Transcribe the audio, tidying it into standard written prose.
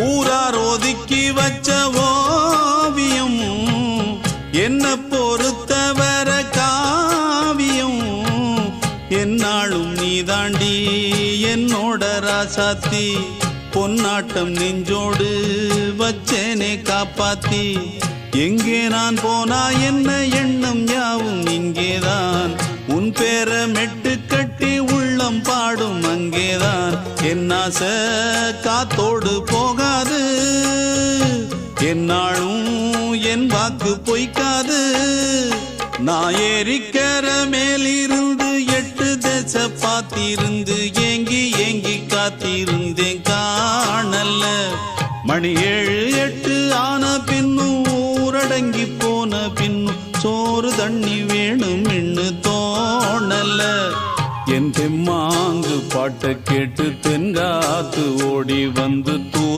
ஊரார் ஒதுக்கி வச்ச ஓவியம் என்ன பொறுத்தவர காவியம் என்னாலும் நீதாண்டி என்னோட ராசாத்தி பொன்னாட்டம் நெஞ்சோடு வச்சேனே காப்பாத்தி எங்கே நான் போனா என்ன எண்ணம் யாவும் இங்கேதான் உன் பேர மெட்டு கட்டி உள்ளம் பாடும் அங்கேதான் என் ஆசை காத்தோடு போகாது என்னாலும் என் வாக்கு பொய்க்காது நான் ஏறிக்கர மேலிருந்து 8 தேச பார்த்திருந்து ஏங்கி ஏங்கி காத்திருந்தேன் காணல்ல மணி 7 8 ஆன பின்னும் ஊரடங்கி போன பின்னும் சோறு தண்ணி வேணும் என்று தோணல என் தெம்மாங்கு பாட்டை கேட்டு தென்காத்து ஓடி வந்து